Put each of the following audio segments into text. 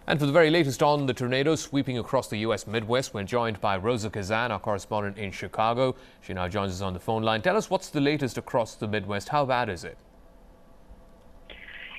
And for the very latest on the tornadoes sweeping across the U.S. Midwest, we're joined by Rosa Kazan, our correspondent in Chicago. She now joins us on the phone line. Tell us what's the latest across the Midwest. How bad is it?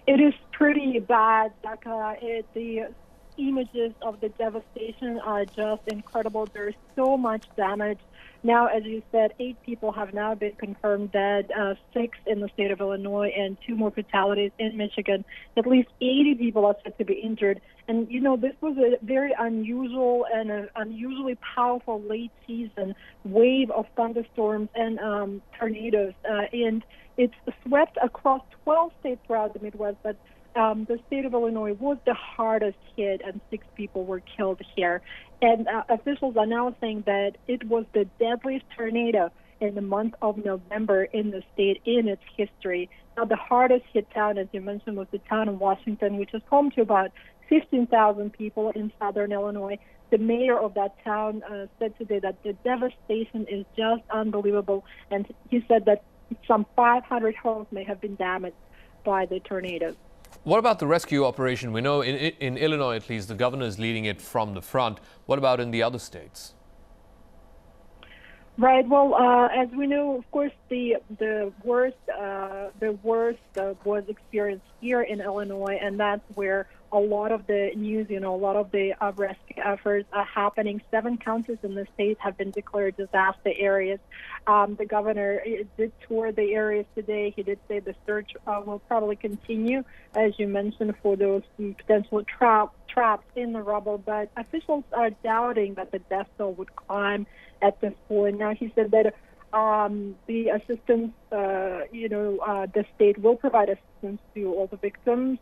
It is pretty bad, Becca. The images of the devastation are just incredible. There's so much damage. Now, as you said, 8 people have now been confirmed dead, 6 in the state of Illinois, and 2 more fatalities in Michigan. At least 80 people are said to be injured. And, you know, this was a very unusual and an unusually powerful late season wave of thunderstorms and tornadoes. And it's swept across 12 states throughout the Midwest, but the state of Illinois was the hardest hit, and 6 people were killed here. And officials are now saying that it was the deadliest tornado in the month of November in the state in its history. Now, the hardest hit town, as you mentioned, was the town of Washington, which is home to about 15,000 people in southern Illinois. The mayor of that town said today that the devastation is just unbelievable, and he said that some 500 homes may have been damaged by the tornadoes. What about the rescue operation? We know in Illinois, at least, the governor is leading it from the front. What about in the other states? Right. Well, as we know, of course, the worst was experienced here in Illinois, and that's where a lot of the news, a lot of the rescue efforts are happening. 7 counties in the state have been declared disaster areas. The governor did tour the areas today. He did say the search will probably continue, as you mentioned, for those potential trapped in the rubble. But officials are doubting that the death toll would climb at this point. Now, he said that the assistance, the state will provide assistance to all the victims.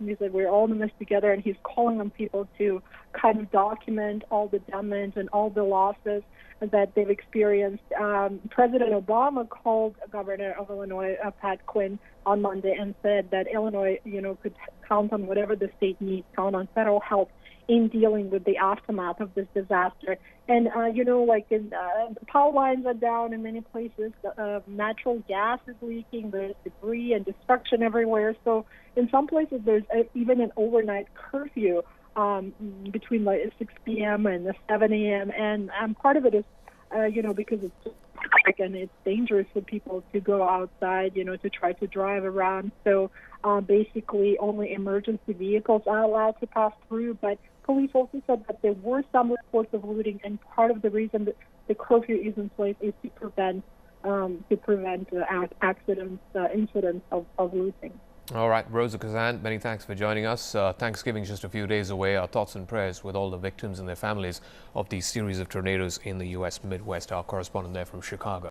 He said we're all in this together, and he's calling on people to kind of document all the damage and all the losses that they've experienced. President Obama called Governor of Illinois, Pat Quinn, on Monday and said that Illinois, could count on whatever the state needs, count on federal help in dealing with the aftermath of this disaster. And, the power lines are down in many places. Natural gas is leaking. There's debris and destruction everywhere. So in some places, there's even an overnight curfew between 6 p.m. and 7 a.m. And part of it is, because it's dark and it's dangerous for people to go outside, to try to drive around. So basically only emergency vehicles are allowed to pass through. But police also said that there were some reports of looting, and part of the reason that the curfew is in place is to prevent accidents, incidents of looting. All right, Rosa Kazan, many thanks for joining us. Thanksgiving's just a few days away. Our thoughts and prayers with all the victims and their families of these series of tornadoes in the U.S. Midwest. Our correspondent there from Chicago.